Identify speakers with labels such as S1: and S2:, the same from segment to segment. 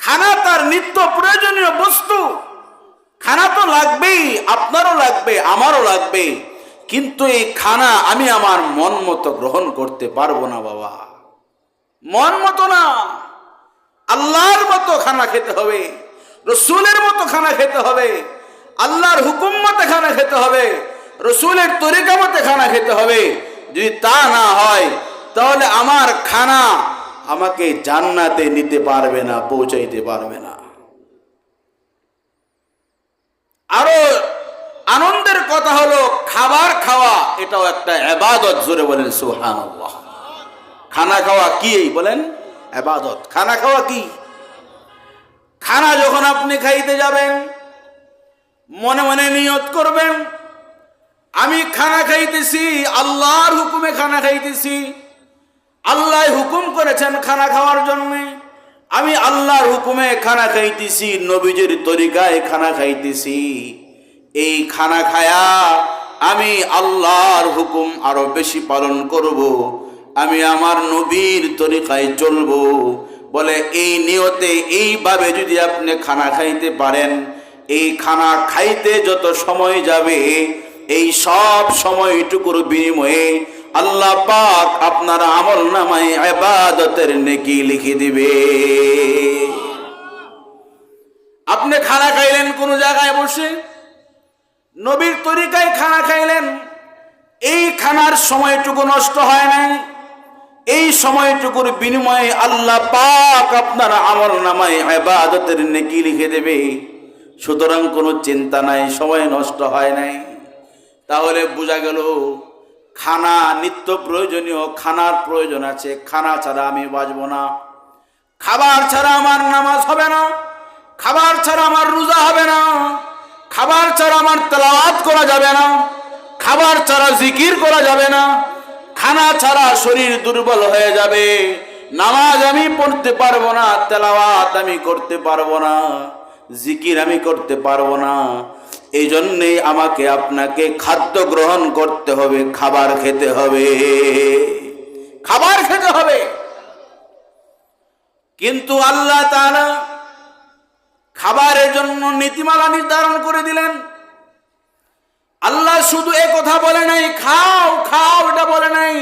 S1: খানা তার নিত্য প্রয়োজনীয় বস্তু। খানা তো লাগবেই, আপনারও লাগবে, আমারও লাগবে, কিন্তু এই খানা আমি আমার মন মতো গ্রহণ করতে পারবো না বাবা। মন মতো না, আল্লাহর মতো খানা খেতে হবে, রসুলের মতো খানা খেতে হবে, আল্লাহর হুকুম মতে খানা খেতে হবে, রসুলের তরিকা মতে খানা খেতে হবে। যদি তা না হয় তাহলে আমার খানা আমাকে জান্নাতে নিতে পারবে না, পৌঁছাইতে পারবে না। আরো আনন্দের কথা হলো খাবার খাওয়া এটাও একটা ইবাদত। জোরে বলেন সুবহানাল্লাহ। খানা খাওয়া কি বলেন? ইবাদত। খানা খাওয়া কি? খানা যখন আপনি খাইতে যাবেন মনে মনে নিয়ত করবেন, আমি খানা খাইতেছি আল্লাহর হুকুমে খানা খাইতেছি, আল্লাহ হুকুম করেছেন খানা খাওয়ার জন্য, আমি আল্লাহর হুকুমে খানা খাইতেছি, নবীজির তরিকায় খানা খাইতেছি। এই খানা খায়া আমি আল্লাহর হুকুম আরো বেশি পালন করব, আমি আমার নবীর তরিকায় চলবো। বলে এই নিয়তে এইভাবে যদি আপনি খানা খাইতে পারেন, এই খানা খাইতে যত সময় যাবে এই সব সময়টুকুর বিনিময়ে আল্লাহ পাক আপনার আমল নামায় ইবাদতের নেকি লিখে দিবে। আপনি খানা খাইলেন কোন জায়গায় বসে, নবীর তরিকায় খানা খাইলেন, এই খানার সময়টুকু নষ্ট হয় নাই, এই সময়টুকুর বিনিময়ে আল্লাহ পাক আপনার আমল নামায় ইবাদতের নেকি লিখে দেবে। সুতরাং কোনো চিন্তা নাই, সময় নষ্ট হয় নাই। তাহলে বোঝা গেল খানা নিত্য প্রয়োজনীয়, খানার প্রয়োজন আছে, খানা ছাড়া আমি বাঁচব না। খাবার ছাড়া আমার নামাজ হবে না, খাবার ছাড়া আমার রোজা হবে না, খাবার ছাড়া আমার তেলাওয়াত করা যাবে না, খাবার ছাড়া জিকির করা যাবে না, খানা ছাড়া শরীর দুর্বল হয়ে যাবে, নামাজ আমি পড়তে পারবো না, তেলাওয়াত আমি করতে পারবো না, জিকির আমি করতে পারবো না। এই জন্যে আমাকে আপনাকে খাদ্য গ্রহণ করতে হবে, খাবার খেতে হবে, খাবার খেতে হবে। কিন্তু আল্লাহ তাআলা খাবারের জন্য নীতিমালা নির্ধারণ করে দিলেন। আল্লাহ শুধু এ কথা বলে নাই খাও খাও, এটা বলে নাই।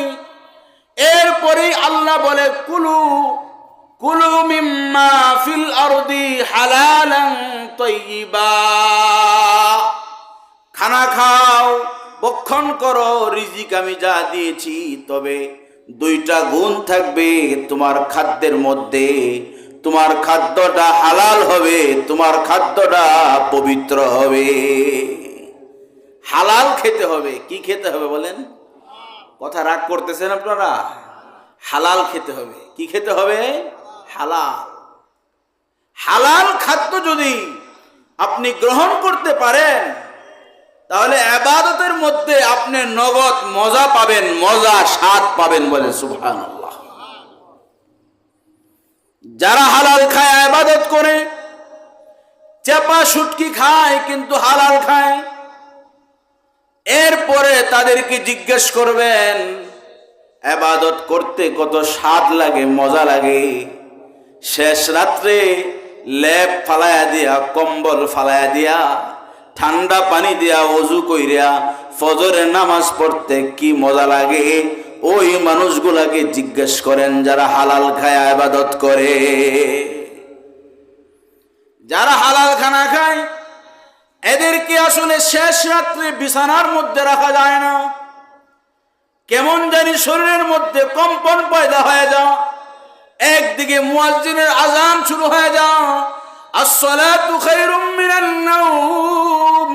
S1: এরপরেই আল্লাহ বলে কুলু কুলু মিম্মা ফিল আরদি হালালান তাইয়্যিবা, খানা খাও, ভক্ষণ করো, রিজিক আমি যা দিয়েছি, তবে দুইটা গুণ থাকবে তোমার খাদ্যের মধ্যে। তোমার খাদ্যটা হালাল হবে, তোমার খাদ্যটা পবিত্র হবে। হালাল খেতে হবে। কি খেতে হবে বলেন? কথা রাগ করতেছেন আপনারা? হালাল খেতে হবে। কি খেতে হবে? হালাল। হালাল খাদ্য যদি আপনি গ্রহণ করতে পারেন তাহলে ইবাদতের মধ্যে আপনি নগদ মজা পাবেন, মজা স্বাদ পাবেন। বলেন সুবহানাল্লাহ। যারা হালাল খায়, ইবাদত করে, চেপা শুটকি খায় কিন্তু হালাল খায়, এরপরে তাদেরকে জিজ্ঞেস করবেন ইবাদত করতে কত স্বাদ লাগে, মজা লাগে। শেষ রাত্রে লেপ ফালায়া দিয়া, কম্বল ফালায়া দিয়া, ঠান্ডা পানি দিয়া ওযু কইরা ফজরের নামাজ পড়তে কি মজা লাগে। ওই মানুষগুলাকে জিজ্ঞেস করেন যারা হালাল খায়, ইবাদত করে। যারা হালাল খানা খায় এদেরকে আসলে শেষ রাত্রে বিছানার মধ্যে রাখা যায় না। কেমন জানি শরীরের মধ্যে কম্পন পয়দা হয়ে যাও, একদিকে মুয়াজ্জিনের আযান শুরু হয়ে যাও, আসসালাতু খায়রুম মিনান নাওম,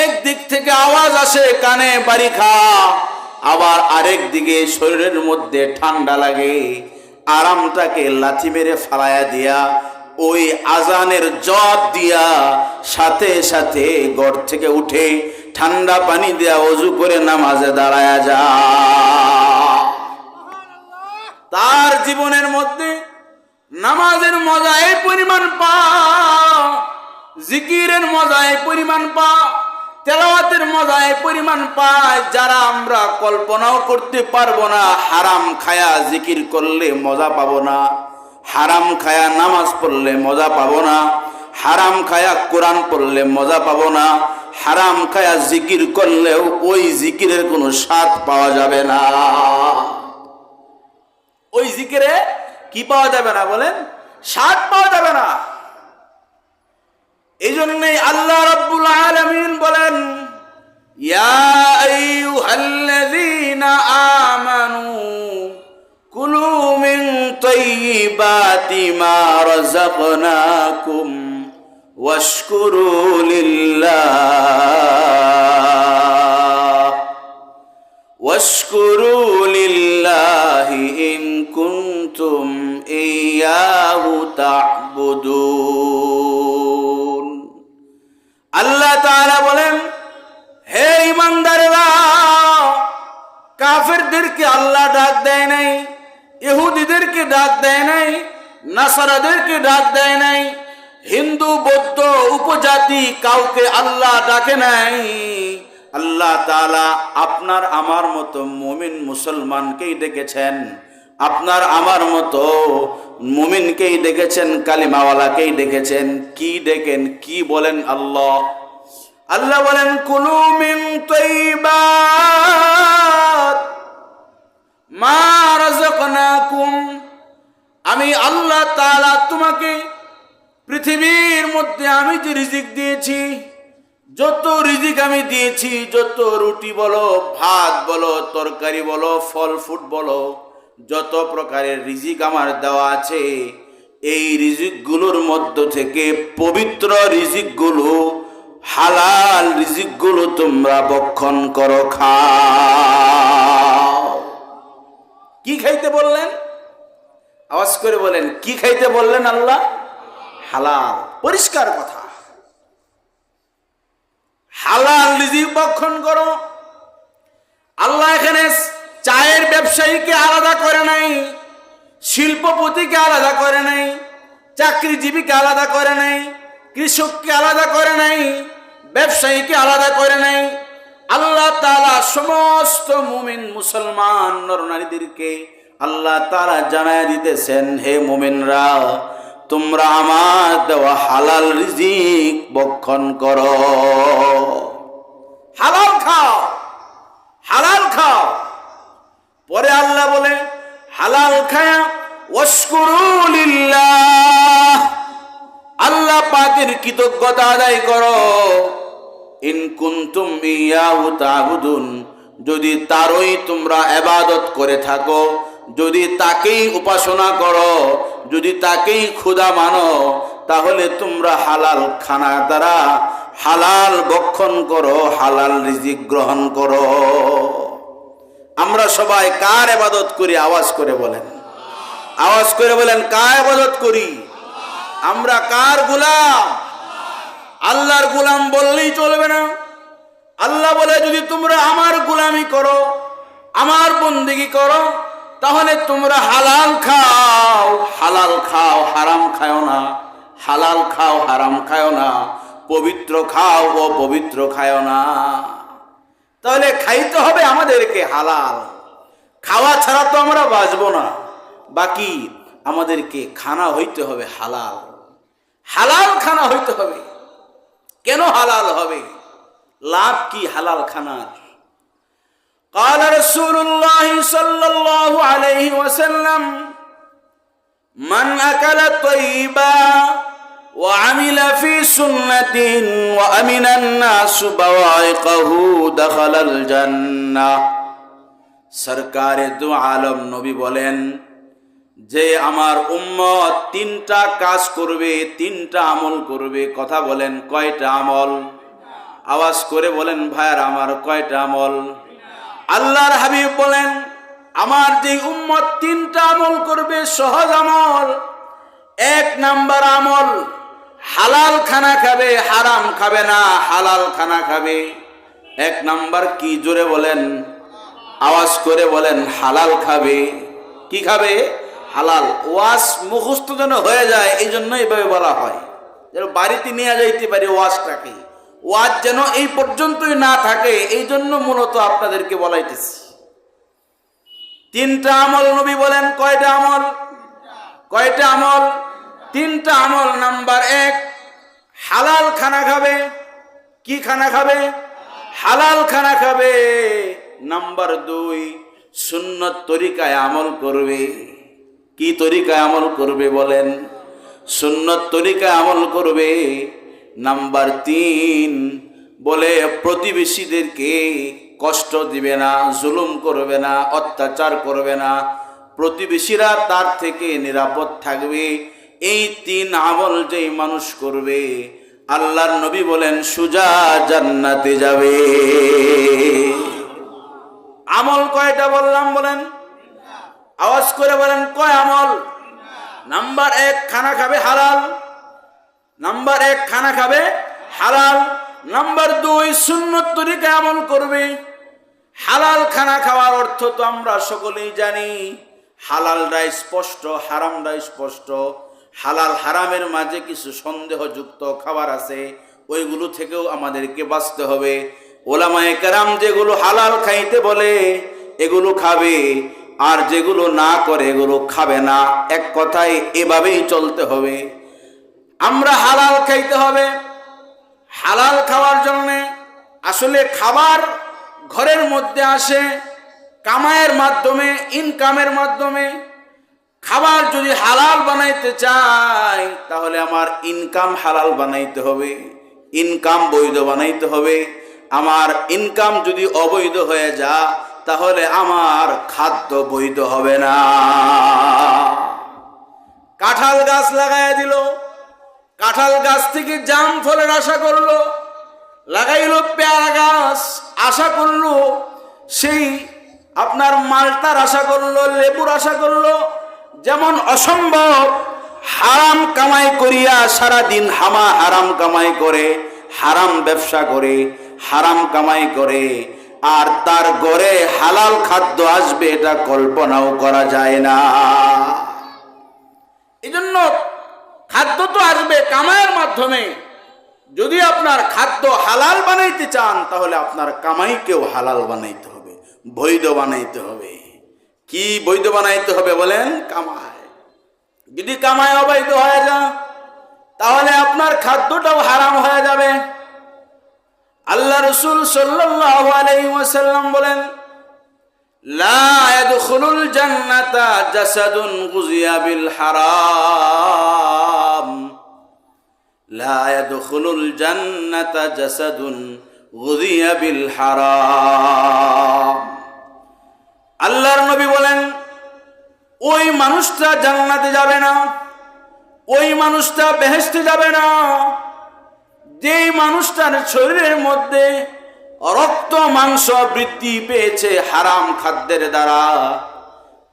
S1: একদিক থেকে আওয়াজ আসে কানে বাড়ি খা, আবার আরেক দিকে শরীরের মধ্যে ঠান্ডা লাগে। আরামটাকে লাথি মেরে ফালায়া দিয়া ওই আজানের জবাব দিয়া সাথে সাথে ঘর থেকে উঠে ঠান্ডা পানি দিয়া ওযু করে নামাজে দাঁড়ায়া যা। তার জীবনের মধ্যে নামাজের মজা এই পরিমাণ পা, জিকিরের মজা এই পরিমাণ পা, তেলাওয়াতের মজা এই পরিমাণ পায় যারা আমরা কল্পনাও করতে পারবো না। হারাম খায়া জিকির করলে মজা পাবো না, হারাম খায়া নামাজ পড়লে মজা পাবো না, হারাম খায়া কোরআন পড়লে মজা পাবো না, হারাম খায়া জিকির করলেও ওই জিকিরের কোনো স্বাদ পাওয়া যাবে না। ওই জিকিরে কি পাওয়া যাবে না বলেন? স্বাদ পাওয়া যাবে না। এই জন্যই আল্লাহ রাব্বুল আলামিন বলেন, ইয়া আইয়ুহাল্লাযীনা আমানু কুলু মিন তাইয়্যিবাতি মা রাযাকনাকুম ওয়াশকুরু লিল্লাহি ইন কুনতুম ইয়্যাহু তা'বুদুন। আল্লাহ তাআলা বলেন, হে ঈমানদারেরা, কাফেরদেরকে আল্লাহ ডাক দেয় নাই, ইহুদিদেরকে ডাক দেয় নাই, নাসারাদেরকে ডাক দেয় নাই, হিন্দু বৌদ্ধ উপজাতি কাউকে আল্লাহ ডাকে নাই। আল্লাহ তাআলা আপনার আমার মতো মুমিন মুসলমানকেই ডেকেছেন, আপনার আমার মতো মুমিনকেই ডেকেছেন, কালিমাওয়ালাকেই ডেকেছেন। কি ডেকেন, কি বলেন আল্লাহ? আল্লাহ বলেন, কুলু মিন তাইয়্যিবাত মা রাযাকনাকুম, আমি আল্লাহ তাআলা তোমাকে পৃথিবীর মধ্যে আমি যে রিজিক দিয়েছি, যত রিজিক আমি দিয়েছি, যত রুটি বলো, ভাত বলো, তরকারি বলো, ফল ফুড বলো, যত প্রকারের রিজিক আমার দেওয়া আছে, এই রিজিকগুলোর মধ্য থেকে পবিত্র রিজিকগুলো, হালাল রিজিকগুলো তোমরা ভক্ষণ করো, খাও। কি খাইতে বললেন? আওয়াজ করে বলেন, কি খাইতে বললেন আল্লাহ? হালাল, পরিষ্কার কথা। হালাল রিজিক ভক্ষণ করো। আল্লাহ এখানে চায়ের ব্যবসায়ীকে আলাদা করে নাই, শিল্পপতিকে আলাদা করে নাই, চাকরিজীবীকে আলাদা করে নাই, কৃষককে আলাদা করে নাই, ব্যবসায়ীকে আলাদা করে নাই। আল্লাহ তাআলা সমস্ত মুমিন মুসলমান নরনারীদেরকে আল্লাহ তাআলা জানায় দিতেছেন, হে মুমিনরা, তোমরা আমার দেওয়া হালাল রিজিক ভক্ষণ করো, হালাল খাও, হালাল খাও। পরে আল্লাহ বলে, হালাল খায়া ওয়াশকুরু লিল্লাহ, আল্লাহ পাকের কৃতজ্ঞতা আদায় করো। ইন কুনতুম ইয়্যাহু তা'বুদুন, যদি তারই তোমরা ইবাদত করে থাকো, যদি তাকেই উপাসনা করো, যদি তাকেই খোদা মানো, তাহলে তোমরা হালাল খানা দ্বারা হালাল ভক্ষণ করো, হালাল রিজিক গ্রহণ করো। আমরা সবাই কার ইবাদত করি? আওয়াজ করে বলেন, আওয়াজ করে বলেন, কার ইবাদত করি? আমরা কার গোলাম? আল্লাহর গোলাম বললেই চলবে না। আল্লাহ বলে, যদি তোমরা আমার গোলামি করো, আমার বন্দেগী করো, তাহলে তোমরা হালাল খাও, হালাল খাও, হারাম খাও না, হালাল খাও, হারাম খাও না, পবিত্র খাও, অপবিত্র খাও না। তাহলে খাইতে হবে আমাদেরকে হালাল। খাওয়া ছাড়া তো আমরা বাঁচবো না, বাকি আমাদেরকে খানা হইতে হবে হালাল, হালাল খানা হইতে হবে। কেন হালাল হবে? লাভ কি হালাল খানার? قال رسول الله صلى الله عليه وسلم من أكل طيبا وعمل في سنة وأمن الناس بوائقه دخل الجنة। সরকারে দু আলম নবী বলেন, যে আমার উম্মত তিনটা কাজ করবে, তিনটা আমল করবে। কথা বলেন, কয়টা আমল? আওয়াজ করে বলেন ভাইয়ার আমার, কয়টা আমল? আল্লাহর হাবিব বলেন, আমার যে উম্মত তিনটা আমল করবে, সহজ আমল। এক নাম্বার আমল, হালাল খানা খাবে, হারাম খাবে না, হালাল খানা খাবে। এক নাম্বার কি? জোরে বলেন, আওয়াজ করে বলেন, হালাল খাবে। কি খাবে? হালাল। ওয়াজ মুখস্থ যেন হয়ে যায়, এই জন্য এইভাবে বলা হয়, যেন বাড়িতে নিয়ে যাইতে পারি ওয়াজটাকে। ওয়াজ যেন এই পর্যন্তই না থাকে, এই জন্য মূলত আপনাদেরকে বলাইতেছি। তিনটা আমল নবী বলেন, কয়টা আমল? কয়টা আমল? তিনটা আমল। নাম্বার 1, হালাল খানা খাবে। কি খানা খাবে? হালাল খানা খাবে। নাম্বার 2, সুন্নত তরিকায় আমল করবে। কি তরিকায় আমল করবে বলেন? সুন্নত তরিকায় আমল করবে। নাম্বার 3, বলে প্রতিবেশীদেরকে কষ্ট দিবে না, জুলুম করবে না, অত্যাচার করবে না, প্রতিবেশীরা তার থেকে নিরাপদ থাকবে। এই 3 আমল যেই মানুষ করবে, আল্লাহর নবী বলেন সোজা জান্নাতে যাবে। আমল কয়টা বললাম বলেন? আওয়াজ করে বলেন কয় আমল? নাম্বার 1, খানা খাবে হালাল। নাম্বার 1, খানা খাবে হালাল। নাম্বার 2, সুন্নত তরিকায় আমল করবে। হালাল খানা খাওয়ার অর্থ তো আমরা সকলেই জানি। হালালটা স্পষ্ট, হারামটা স্পষ্ট। হালাল হারামের মাঝে কিছু সন্দেহযুক্ত খাবার আছে, ওইগুলো থেকেও আমাদেরকে বাঁচতে হবে। ওলামায়ে কেরাম যেগুলো হালাল খাইতে বলে এগুলো খাবে, আর যেগুলো না করে এগুলো খাবে না। এক কথায় এভাবেই চলতে হবে। আমরা হালাল খাইতে হবে। হালাল খাওয়ার জন্যে আসলে খাবার ঘরের মধ্যে আসে কামাইয়ের মাধ্যমে, ইনকামের মাধ্যমে। খাবার যদি হালাল বানাইতে চাই তাহলে আমার ইনকাম হালাল বানাইতে হবে, ইনকাম বৈধ বানাইতে হবে। আমার ইনকাম যদি অবৈধ হয়ে যায় তাহলে আমার খাদ্য বৈধ হবে না। কাঁঠাল গাছ লাগাইয়া দিল, কাঁঠাল গাছ থেকে জাম ফলের আশা করলো, লাগাইলো পেয়ারা গাছ, আশা করলো সেই আপনার মালটার আশা করলো, লেবুর আশা করলো। যেমন অসম্ভব হারাম কামাই করিয়া সারাদিন হারাম কামাই করে, হারাম ব্যবসা করে, হারাম কামাই করে, আর তার ঘরে হালাল খাদ্য আসবে এটা কল্পনাও করা যায় না। এই জন্য খাদ্য তো আসবে কামাইয়ের মাধ্যমে। যদি আপনার খাদ্য হালাল বানাইতে চান তাহলে আপনার কামাইকেও হালাল বানাইতে হবে, বৈধ বানাইতে হবে। কি বৈধ বানাইতে হবে বলেন? কামাই। যদি কামাই অবৈধ হয়ে যায় তাহলে আপনার খাদ্যটাও হারাম হয়ে যাবে। আল্লাহ রাসূল সাল্লাল্লাহু আলাইহি ওয়াসাল্লাম বলেন, লা ইয়াদখুলুল জান্নাতা জাসাদুন গুযিয়া বিল হারাম। লা ইয়াদখুলুল জান্নাতা জাসাদুন গুযিয়া বিল হারাম। আল্লাহর নবী বলেন, ওই মানুষটা জান্নাতে যাবে না, ওই মানুষটা বেহেশতে যাবে না যেই মানুষটার শরীরের মধ্যে রক্ত মাংস বৃদ্ধি পেয়েছে হারাম খাদ্যের দ্বারা।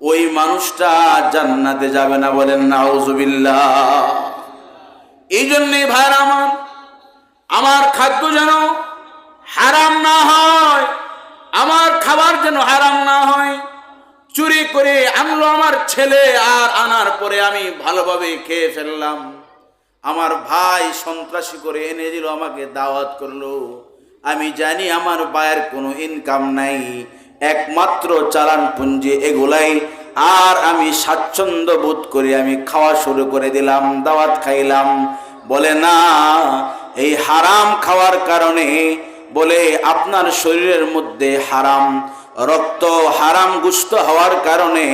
S1: ওই মানুষটা জান্নাতে যাবে না। বলেন নাউজুবিল্লাহ। এই জন্যে ভাইরা আমার খাদ্য যেন হারাম না হয়, আমার খাবার যেন হারাম না হয়। চুরি করে আনলো আমার ছেলে, আর আনার পরে আমি ভালোভাবে খেয়ে ফেললাম। আমার ভাই সন্ত্রাসী করে এনে দিল, আমাকে দাওয়াত করলো। আমি জানি আমার ভাইয়ের কোনো ইনকাম নাই, একমাত্র চালান পুঞ্জি এগুলাই, আর আমি স্বাচ্ছন্দ্য বোধ করে আমি খাওয়া শুরু করে দিলাম, দাওয়াত খাইলাম। বলে না, এই হারাম খাওয়ার কারণে বলে আপনার শরীরের মধ্যে হারাম রক্ত, হারাম গোশত হওয়ার কারণে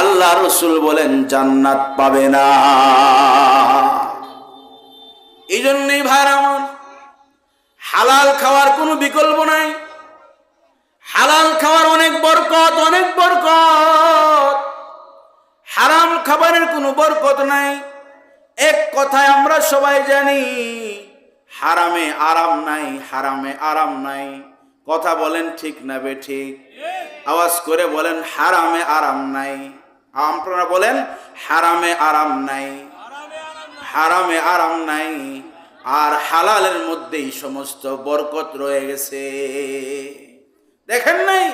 S1: আল্লাহ রাসূল বলেন জান্নাত পাবে না। এই জন্যই ভাইরা আমার, হালাল খাওয়ার কোনো বিকল্প নাই। হালাল খাওয়ার অনেক বরকত, অনেক বরকত। হারাম খাবারের কোনো বরকত নাই। এক কথায় আমরা সবাই জানি, হারামে আরাম নাই, হারামে আরাম নাই। কথা বলেন ঠিক না বেঠিক? আওয়াজ করে বলেন হারামে আরাম নাই। আপনারা বলেন হারামে আরাম নাই, হারামে আরাম নাই। আর হালালের মধ্যেই সমস্ত বরকত রয়ে গেছে। দেখেন নাই,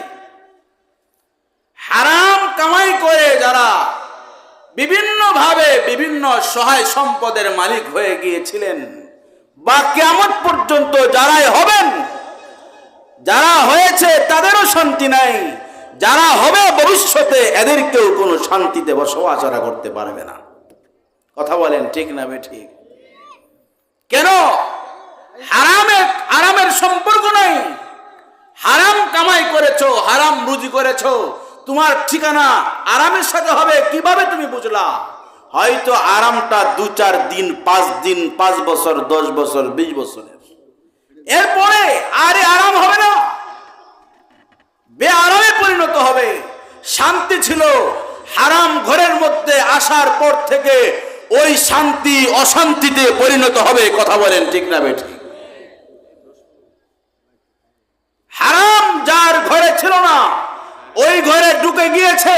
S1: হারাম কামাই করে যারা বিভিন্ন ভাবে বিভিন্ন সহায় সম্পদের মালিক হয়ে গিয়েছিলেন, বা কিয়ামত পর্যন্ত যারাই হবেন, যারা হয়েছে তাদেরও শান্তি নাই। যারা হবে ভবিষ্যতে এদেরকেও কোনো শান্তিতে বসবাস করতে পারবে না। কথা বলেন ঠিক না বেঠিক? কেন? হারামের সম্পর্ক নাই। হারাম কামাই করেছো, হারাম রুজি করেছো, তোমার ঠিকানা আরামের সাথে হবে কিভাবে তুমি বুঝলা? হয়তো আরামটা 2-4 দিন, 5 দিন, 5 বছর, 10 বছর, 20 বছরের, এরপরে আরে আরাম হবে না, বেআরামে পরিণত হবে। শান্তি ছিল, হারাম ঘরের মধ্যে আসার পর থেকে ওই শান্তি অশান্তিতে পরিণত হবে। কথা বলেন ঠিক না বেঠিক? হারাম যার ঘরে ছিল না, ওই ঘরে ঢুকে গিয়েছে,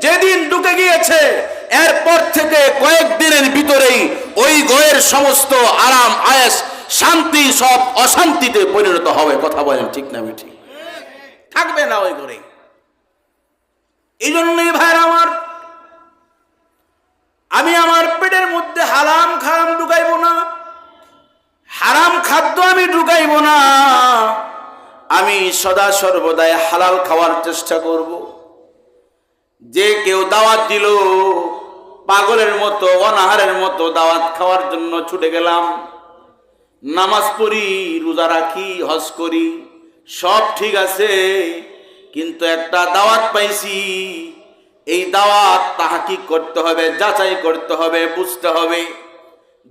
S1: যেদিন ঢুকে গিয়েছে এরপর থেকে কয়েকদিনের ভিতরেই ওই ঘরের সমস্ত আরাম আয়েশ শান্তি সব অশান্তিতে পরিণত হবে। কথা বলেন ঠিক না বেঠিক? থাকবে না ওই ঘরে। এই জন্যই ভাইরা আমার, আমি আমার পেটের মধ্যে হারাম খারাম ঢুকাইব না, হারাম খাদ্য আমি ঢুকাইব না। আমি সদা সর্বদাই হালাল খাওয়ার চেষ্টা করব। যে কেউ দাওয়াত দিল, পাগলের মতো অনাহারের মতো দাওয়াত খাওয়ার জন্য ছুটে গেলাম। নামাজ পড়ি, রোজা রাখি, হজ করি, সব ঠিক আছে, কিন্তু একটা দাওয়াত পাইছি, এই দাওয়াত তাহকিক করতে হবে, যাচাই করতে হবে, বুঝতে হবে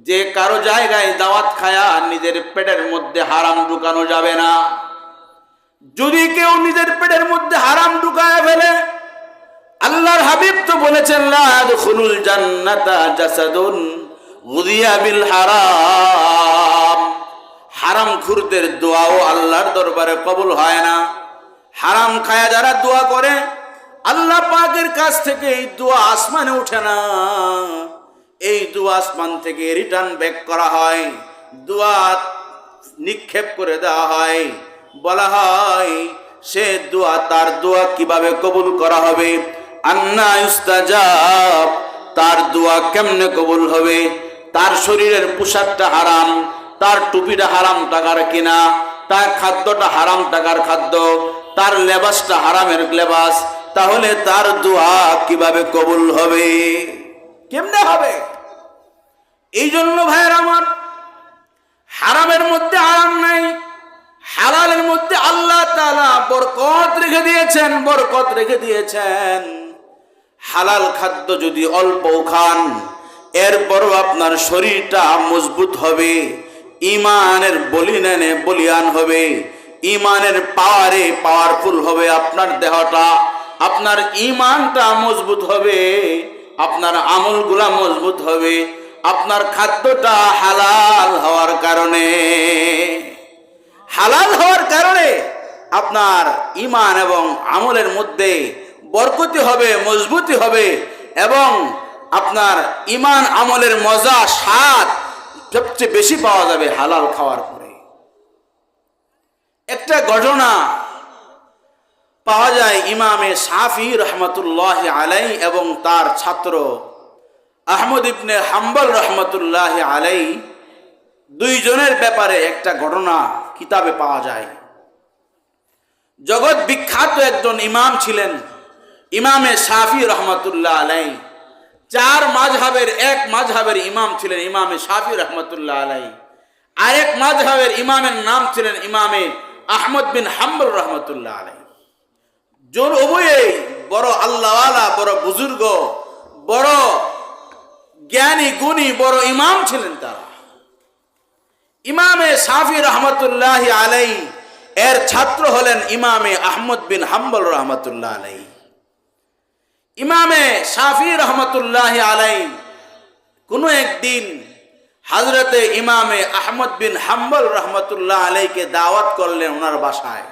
S1: যে কারো জায়গায় দাওয়াত খায়া নিজের পেটের মধ্যে হারাম ঢুকানো যাবে না। যদি কেউ নিজের পেটের মধ্যে হারাম ঢুকায় ফেলে, আল্লাহর হাবিব তো বলেছেন, লা ইয়াদখুলুল জান্নাতা জাসাদুন গুযিয়া বিল হারাম। হারাম খুরদের দোয়াও আল্লাহর দরবারে কবুল হয় না। হারাম খায়া যারা দোয়া করে, আল্লাহ পাকের কাছ থেকে এই দোয়া আসমানে ওঠে না, এই দোয়া আসমান থেকে রিটার্ন ব্যাক করা হয়, দোয়া নিক্ষেপ করে দেওয়া হয়। বলা হয় সে দোয়া, তার দোয়া কিভাবে কবুল করা হবে? আন্না ইউস্তাজাব, তার দোয়া কেমনে কবুল হবে? তার শরীরের পোশাকটা হারাম, তার টুপিটা হারাম টাকার কিনা, তার খাদ্যটা হারাম টাকার খাদ্য, তার লেবাসটা হারামের লেবাস, তাহলে তার দোয়া কিভাবে কবুল হবে? কেমনে হবে? এই জন্য ভাইয়ের আমার, হারামের মধ্যে আরাম নাই, হালালের মধ্যে আল্লাহ তাআলা বরকত রেখে দিয়েছেন, বরকত রেখে দিয়েছেন। হালাল খাদ্য যদি অল্প খান, এরপরও আপনার শরীরটা মজবুত হবে, ইমানের বলিয়ানে বলিয়ান হবে, ইমানের পাওয়ারে পাওয়ারফুল হবে আপনার দেহটা, আপনার ইমানটা মজবুত হবে, আপনার আমলগুলা মজবুত হবে, আপনার খাদ্যটা হালাল হওয়ার কারণে, হালাল হওয়ার কারণে আপনার ইমান এবং আমলের মধ্যে বরকতি হবে, মজবুতি হবে, এবং আপনার ইমান আমলের মজা স্বাদ সবচেয়ে বেশি পাওয়া যাবে হালাল খাওয়ার পরে। একটা ঘটনা পাওয়া যায় ইমামে শাফি রহমতুল্লাহ আলাই এবং তার ছাত্র আহমদ ইবনে হাম্বল রহমতুল্লাহ আলাই, দুইজনের ব্যাপারে একটা ঘটনা কিতাবে পাওয়া যায়। জগৎ বিখ্যাত একজন ইমাম ছিলেন ইমামে শাফি রহমতুল্লাহ আলাই। 4 মাযহাবের এক মাযহাবের ইমাম ছিলেন ইমামে শাফি রহমতুল্লাহ আলাই। আরেক মাযহাবের ইমামের নাম ছিলেন ইমামে আহমদ বিন হাম্বল রহমতুল্লাহ আলাই। উভয়ে বড় আল্লাহওয়ালা, বড় বুজুর্গ, বড় জ্ঞানী গুণী, বড় ইমাম ছিলেন তারা। ইমামে শাফি রহমতুল্লাহ আলাই এর ছাত্র হলেন ইমামে আহমদ বিন হাম্বল রহমতুল্লাহ আলাই। ইমামে শাফি রহমতুল্লাহ আলাই কোনো একদিন হযরতে ইমামে আহমদ বিন হাম্বল রহমতুল্লাহ আলাইকে দাওয়াত করলেন ওনার বাসায়।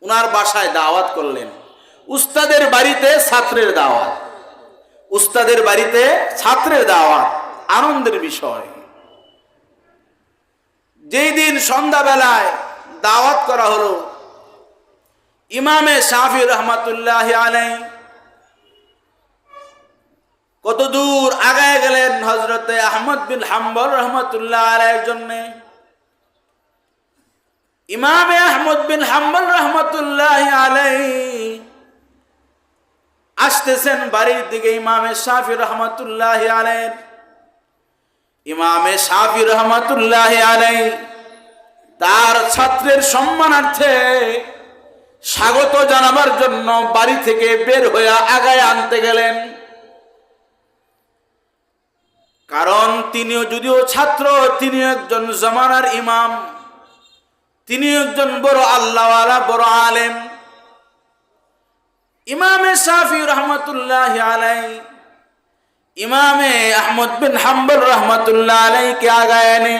S1: ওনার বাসায় দাওয়াত করলেন। উস্তাদের বাড়িতে ছাত্রের দাওয়াত, উস্তাদের বাড়িতে ছাত্রের দাওয়াত, আনন্দের বিষয়। যেই দিন সন্ধ্যাবেলায় দাওয়াত করা হলো, ইমামে শাফি রহমতুল্লাহ আলাই কত দূর আগায় গেলেন হযরতে আহমদ বিন হাম্বল রহমতুল্লাহ আলাইহির জন্য। ইমামে আহমদ বিন হাম্বল রহমতুল্লাহ আলাইহি আসতেছেন বাড়ির দিকে ইমামে শাফি রহমাতুল্লাহ আলাইহি। ইমামে শাফি রহমাতুল্লাহ আলাইহি তার ছাত্রের সম্মানার্থে স্বাগত জানাবার জন্য বাড়ি থেকে বের হয়ে আগায় আনতে গেলেন। কারণ তিনিও যদিও ছাত্র, তিনি একজন জামানার ইমাম, তিনি একজন বড় আল্লাহওয়ালা, বড় আলেম। ইমামে শাফি রহমাতুল্লাহ আলাইহি ইমামে আহমদ বিন হাম্বল রহমাতুল্লাহ আলাইহিকে আগায় এনে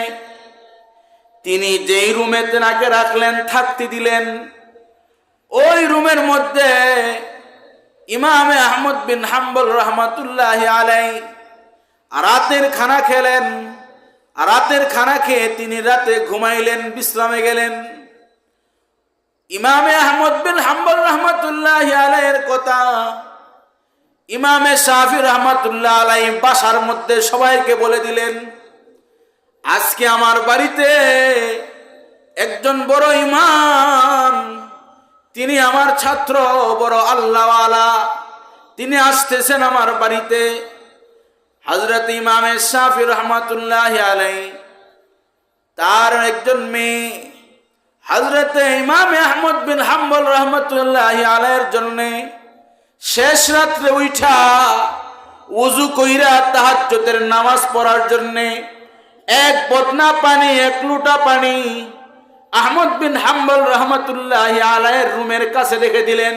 S1: তিনি যেই রুমে তেনাকে রাখলেন, থাকতে দিলেন, ওই রুমের মধ্যে ইমামে আহমদ বিন হাম্বল রহমাতুল্লাহ আলাইহি রাতের খানা খেলেন। রাতের খানা খেয়ে তিনি রাতে ঘুমাইলেন, বিশ্রামে গেলেন। ইমামে আহমদ বিন হাম্বল রহমাতুল্লাহ আলাইহির কথা ইমামে শাফি রহমাতুল্লাহ আলাইহি বাসার মধ্যে সবাইকে বলে দিলেন, আজকে আমার বাড়িতে একজন বড় ইমাম, তিনি আমার ছাত্র, বড় আল্লাহওয়ালা, তিনি আসতেছেন আমার বাড়িতে। হযরত ইমামে শাফি রহমাতুল্লাহ আলাইহি তার একজন মেয়ে হযরত ইমামে আহমদ বিন হাম্বল রহমাতুল্লাহ আলাইহির জন্য শেষ রাত্রে উঠা ওযু কইরা তাহাজ্জুদের নামাজ পড়ার জন্য এক বদনা পানি, এক লোটা পানি আহমদ বিন হাম্বল রহমাতুল্লাহ আলাইহির রুমের কাছে রেখে দিলেন।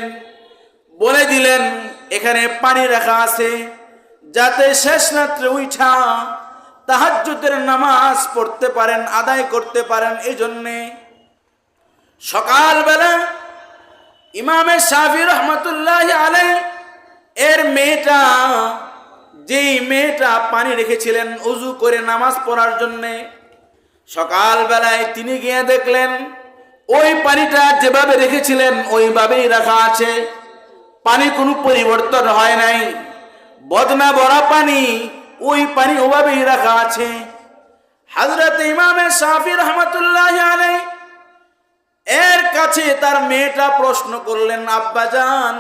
S1: বলে দিলেন, এখানে পানি রাখা আছে, যাতে শেষ রাত্রে উঠা তাহাজ্জুদের নামাজ পড়তে পারেন, আদায় করতে পারেন। এই জন্যে সকালবেলা ইমামে শাফি রহমাতুল্লাহ আলাইহি এর মেয়েটা, যেই মেয়েটা পানি রেখেছিলেন ওযু করে নামাজ পড়ার জন্যে, সকালবেলায় তিনি গিয়ে দেখলেন ওই পানিটা যেভাবে রেখেছিলেন ওইভাবেই রাখা আছে, পানি কোনো পরিবর্তন হয় নাই, বদনা ভরা পানি, ওই পানি ওভাবেই রাখা আছে। হযরত ইমামে শাফি রহমাতুল্লাহ আলাইহি এর কাছে তার মেয়েটা প্রশ্ন করলেন, আব্বাজান,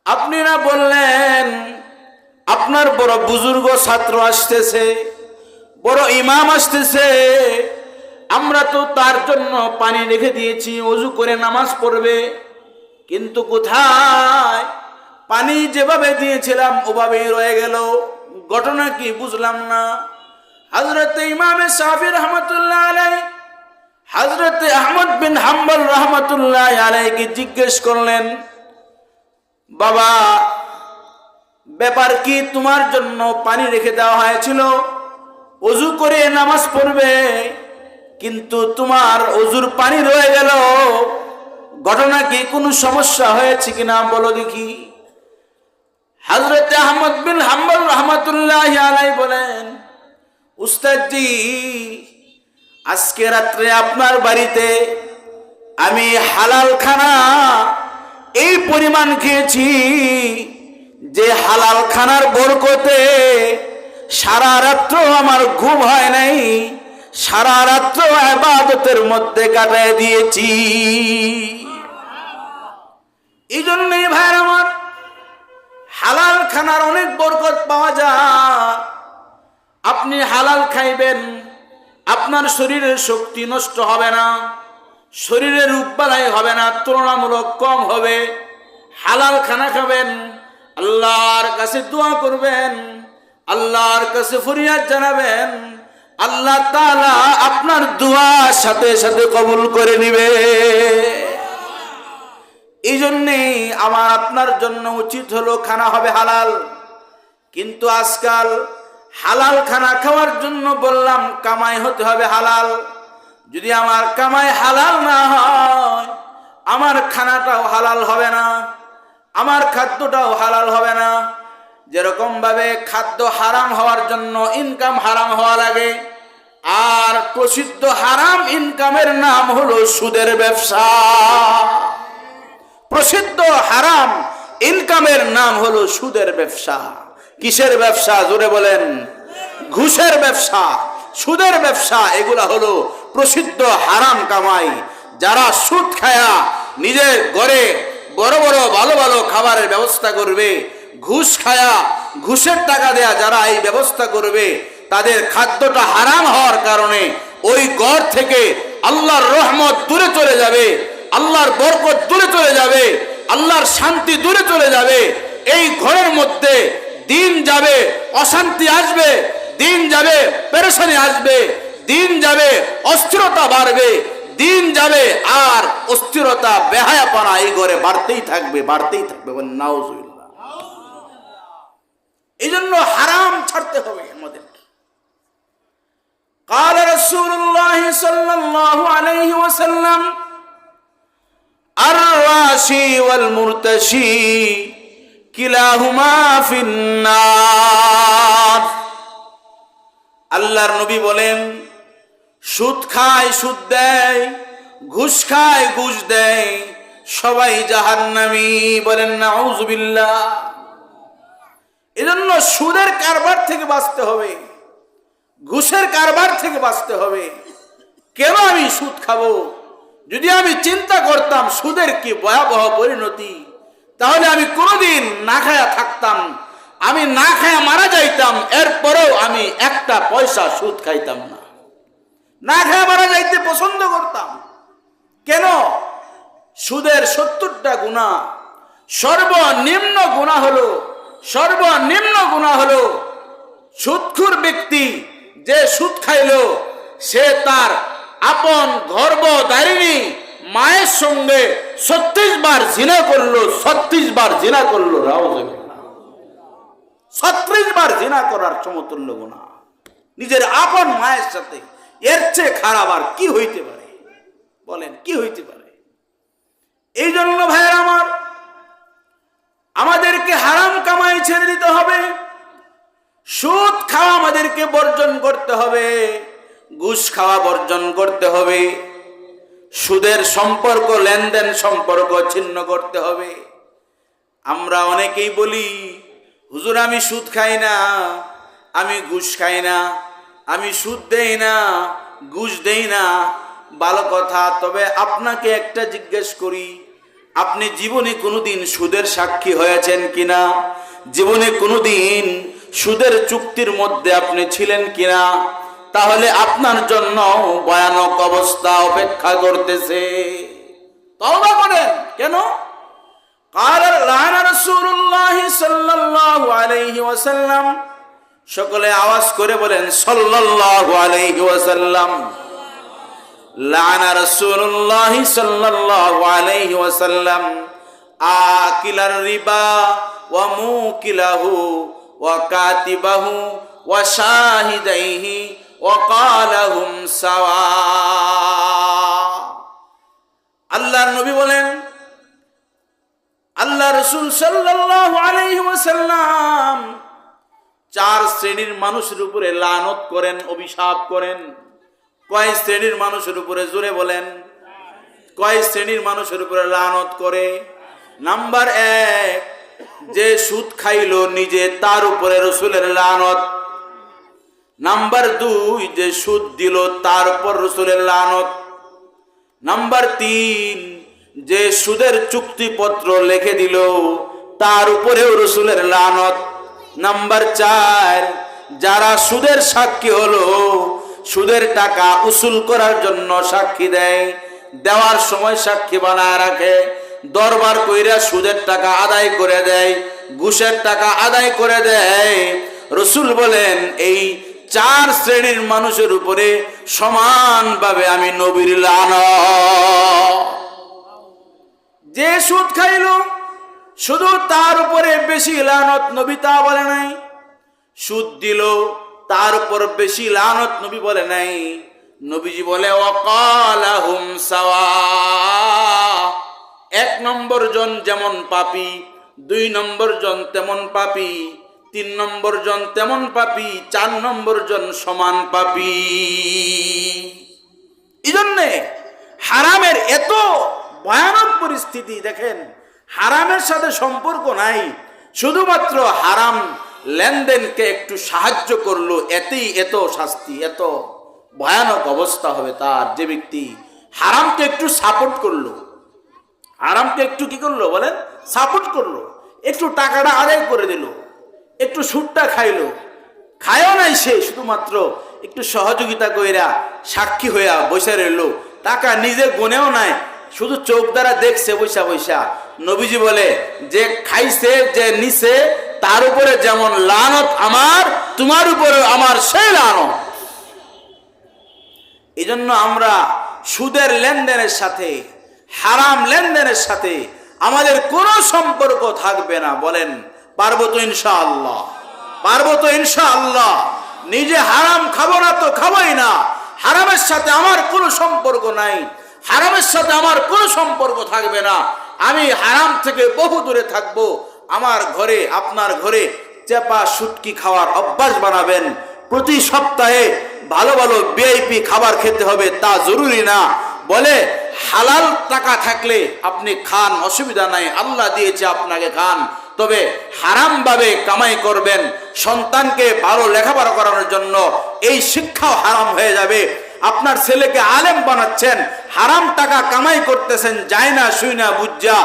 S1: আপনি না বললেন আপনার বড় বুজুর্গ ছাত্র আসতেছে, বড় ইমাম আসতেছে, আমরা তো তার জন্য পানি রেখে দিয়েছি, ওযু করে নামাজ পড়বে, কিন্তু কোথায়? পানি যেভাবে দিয়েছিলাম ওভাবেই রয়ে গেল, ঘটনা কি বুঝলাম না। হযরত ইমামে শাফি রহমাতুল্লাহ আলাইহি হযরত আহমদ বিন হাম্বল রহমাতুল্লাহ আলাইহিকে জিজ্ঞেস করলেন, বাবা, ব্যাপার কি? তোমার জন্য পানি রেখে দেওয়া হয়েছিল, ওযু করে নামাজ পড়বে, কিন্তু তোমার ওযুর পানি রয়ে গেল, ঘটনা কি? কোনো সমস্যা হয়েছে কিনা বলো দেখি। হযরত আহমদ বিন হাম্বল রহমাতুল্লাহ আলাইহি বলেন, উস্তাদজি, আজকে রাত্রে আপনার বাড়িতে আমি হালাল খানা এই পরিমাণ খেয়েছি যে হালাল খানার বরকতে সারা রাত্র আমার ঘুম হয় নাই, সারা রাত্র ইবাদতের মধ্যে কাটিয়ে দিয়েছি। এই জন্যই ভাইরা আমার, হালাল খানার অনেক বরকত পাওয়া যায়। আপনি হালাল খাইবেন, আপনার শরীরের শক্তি নষ্ট হবে না, শরীরের রোগবালাই হবে না, তুলনামূলক কম হবে। হালাল খানা খাবেন, আল্লাহর কাছে দোয়া করবেন, আল্লাহর কাছে ফরিয়াদ জানাবেন, আল্লাহ তাআলা আপনার দোয়া সাথে সাথে কবুল করে নিবে। এই জন্যেই আমার আপনার জন্য উচিত হলো খানা হবে হালাল। কিন্তু আজকাল হালাল খানা খাওয়ার জন্য বললাম কামাই হতে হবে হালাল। যদি আমার কামাই হালাল না হয়, আমার খানাটাও হালাল হবে না, আমার খাদ্যটাও হালাল হবে না। যেরকম ভাবে খাদ্য হারাম হওয়ার জন্য ইনকাম হারাম হওয়া লাগে, আর প্রসিদ্ধ হারাম ইনকামের নাম হলো সুদের ব্যবসা। প্রসিদ্ধ হারাম ইনকামের নাম হলো সুদের ব্যবসা। কিসের ব্যবসা? জোরে বলেন। ঘুষের ব্যবসা, সুদের ব্যবসা, এগুলা হলো প্রসিদ্ধ হারাম কামাই। যারা সুদ খায়া নিজের ঘরে বড় বড় ভালো ভালো খাবারের ব্যবস্থা করবে, ঘুষ খায়া ঘুষের টাকা দেয়া যারা এই ব্যবস্থা করবে তাদের খাদ্যটা হারাম হওয়ার কারণে ওই ঘর থেকে আল্লাহর রহমত দূরে চলে যাবে, আল্লাহর বরকত দূরে চলে যাবে, আল্লাহর শান্তি দূরে চলে যাবে। এই ঘরের মধ্যে দিন যাবে, অশান্তি আসবে, দিন যাবে, পেরেশানি আসবে, দিন যাবে, অস্থিরতা বাড়বে, দিন যাবে, আর অস্থিরতা বেহায়াপনা এই ঘরে বাড়তেই থাকবে, বাড়তেই থাকবে। নাউজুবিল্লাহ। এই জন্য হারাম ছাড়তে হবে আমাদের। قال رسول الله صلى الله عليه وسلم الراشي والمرتشي كلاهما في النار। আল্লাহর নবী বলেন, সুদ খায় সুদ দেয়, ঘুষ খায় ঘুষ দেয়, সবাই জাহান্নামী। বলেন নাউজুবিল্লাহ। এজন্য সুদের কারবার থেকে বাঁচতে হবে, ঘুষের কারবার থেকে বাঁচতে হবে। কেন আমি সুদ খাবো? যদি আমি চিন্তা করতাম সুদের কি ভয়াবহ পরিণতি, তাহলে আমি কোনোদিন না খায়া থাকতাম, আমি না খায়া মারা যাইতাম, এরপরেও আমি একটা পয়সা সুদ খাইতাম না, না খায়া মারা যাইতে পছন্দ করতাম। কেন? সুদের 70টা গুনাহ, সর্বনিম্ন গুনাহ হলো সুদখোর ব্যক্তি যে সুদ খাইলো সে তার আপন গর্ভধারিণী মায়ের সঙ্গে 36 বার জিনা করলো, 36 বার জিনা করলো। 36 বার জিনা করার সমতুল্য গুনাহ নিজের আপন মায়ের সাথে। এর চেয়ে খারাপ আর কি হইতে পারে? বলেন কি হইতে পারে? এই জন্য ভাইয়ের আমার, আমাদেরকে হারাম কামাই ছেড়ে দিতে হবে, সুদ খাওয়া আমাদেরকে বর্জন করতে হবে, ঘুষ খাওয়া বর্জন করতে হবে, সুদের সম্পর্ক লেনদেন সম্পর্ক ছিন্ন করতে হবে। আমরা অনেকেই বলি, হুজুর আমি সুদ খাই না, আমি ঘুষ খাই না, আমি সুদ দেই না, ঘুষ দেই না। ভালো কথা, তবে আপনাকে একটা জিজ্ঞেস করি, আপনি জীবনে কোনোদিন সুদের সাক্ষী হয়েছেন কিনা? জীবনে কোনোদিন সুদের চুক্তির মধ্যে আপনি ছিলেন কিনা? তাহলে আপনার জন্য ভয়ানক অবস্থা অপেক্ষা করতেছে। তওবা করেন। কেন? ক্বালা লানা রাসূলুল্লাহ সাল্লাল্লাহু আলাইহি ওয়াসাল্লাম। সকলে আওয়াজ করে বলেন সাল্লাল্লাহু আলাইহি ওয়াসাল্লাম। লানা রাসূলুল্লাহ সাল্লাল্লাহু আলাইহি ওয়াসাল্লাম আকিলার রিবা ওয়া মুকিলাহু ওয়া কাতিবাহু ওয়া শাহিদাইহি ওয়া ক্বালাহুম সাওয়া। আল্লাহর নবী বলেন, আল্লাহ রাসূল সাল্লাল্লাহু আলাইহি ওয়াসাল্লাম 4 শ্রেণীর মানুষের উপরে লানত করেন, অভিশাপ করেন। কয় শ্রেণীর মানুষের উপরে? জোরে বলেন, কয় শ্রেণীর মানুষের উপরে লানত করে? নাম্বার 1, যে সুদ খাইলো নিজে, তার উপরে রাসূলের লানত। নাম্বার 2, যে সুদ দিল তার উপর রাসূলের লানত। নাম্বার 3, যে সুদের চুক্তিপত্র লিখে দিল তার উপরেও রাসূলের লানত। নাম্বার 4, যারা সুদের সাক্ষী হলো, সুদের টাকা উসুল করার জন্য সাক্ষী দেয়, দেওয়ার সময় সাক্ষী বানায় রাখে, দরবার কইরা সুদের টাকা আদায় করে দেয়, ঘুষের টাকা আদায় করে দেয়। রাসূল বলেন, এই 4 শ্রেণীর মানুষের উপরে সমানভাবে আমি নবীর লানত। যে সুদ খাইলো শুধু তার উপরে বেশি লানত, নবী তা বলে নাই। সুদ দিল তার উপর বেশি লানত, নবী বলে নাই। নবীজি বলে ওয়াকালাহুম সাওয়া। 1 নম্বর জন যেমন পাপী, 2 নম্বর জন তেমন পাপী, 3 নম্বর জন তেমন পাপী, 4 নম্বর জন সমান পাপী। এই জন্যে হারামের এত ভয়ানক পরিস্থিতি। দেখেন, হারামের সাথে সম্পর্ক নাই, শুধুমাত্র হারাম লেনদেনকে একটু সাহায্য করলো, এতেই এত শাস্তি, এত ভয়ানক অবস্থা হবে তার। যে ব্যক্তি হারামকে একটু সাপোর্ট করলো, হারামকে একটু কি করলো বলেন, সাপোর্ট করলো, একটু টাকাটা আদায় করে দিল, একটু সুদটা খাইলো, খায়ও নাই সে, শুধুমাত্র একটু সহযোগিতা কইরা সাক্ষী হইয়া বসে রইলো, টাকা নিজে গুনেও নাই, শুধু চোখ দ্বারা দেখছে বৈশা বৈশা। নবীজি বলে যে খাইছে যে নিছে তার উপরে যেমন লানত আমার, তোমার উপরে আমার সেই লানত। এই জন্য আমরা সুদের লেনদেনের সাথে, হারাম লেনদেনের সাথে আমাদের কোনো সম্পর্ক থাকবে না। বলেন পারবো তো ইনশাআল্লাহ? পারবো তো ইনশাআল্লাহ? নিজে হারাম খাবো না তো খাবোই না, হারামের সাথে আমার কোনো সম্পর্ক নাই, হারামের সাথে আমার কোনো সম্পর্ক থাকবে না। আমি হারাম থেকে বহু দূরে থাকবো। আমার ঘরে, আপনার ঘরে চেপা শুটকি খাওয়ার অভ্যাস বানাবেন। প্রতি সপ্তাহে ভালো ভালো ভিআইপি খাবার খেতে হবে তা জরুরি না। বলে হালাল টাকা থাকলে আপনি খান, অসুবিধা নাই, আল্লাহ দিয়েছে আপনাকে খান, তবে হারাম ভাবে কামাই করবেন। সন্তানকে ভালো লেখাপড়া করানোর জন্য এই শিক্ষাও হারাম হয়ে যাবে। আপনার ছেলেকে আলেম বানাচ্ছেন, হারাম টাকা কামাই করতেছেন, যায় না শুই না বুঝা,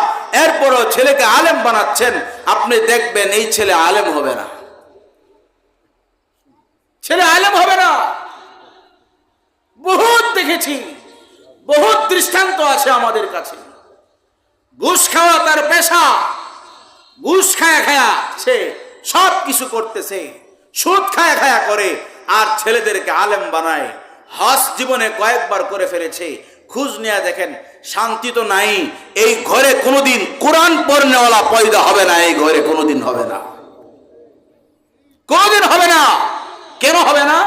S1: এরপরও ছেলেকে আলেম বানাচ্ছেন, আপনি দেখবেন এই ছেলে আলেম হবে না, ছেলে আলেম হবে না। বহুত দেখেছি, বহুত দৃষ্টান্ত আছে আমাদের কাছে। ঘুষ খাওয়া তার পেশা, ঘুষ খায়া খায়া সে সব কিছু করতেছে, সুদ খায়া খায়া করে, আর ছেলেদেরকে আলেম বানায়। হজ জীবনে কয়েকবার করে ফেলেছে, খোঁজ নিয়ে দেখেন শান্তি তো নাই। এই ঘরে কোনোদিন কোরআন পড়নেওয়ালা পয়দা হবে না, এই ঘরে কোনোদিন হবে না, কোনোদিন হবে না। কেন হবে না?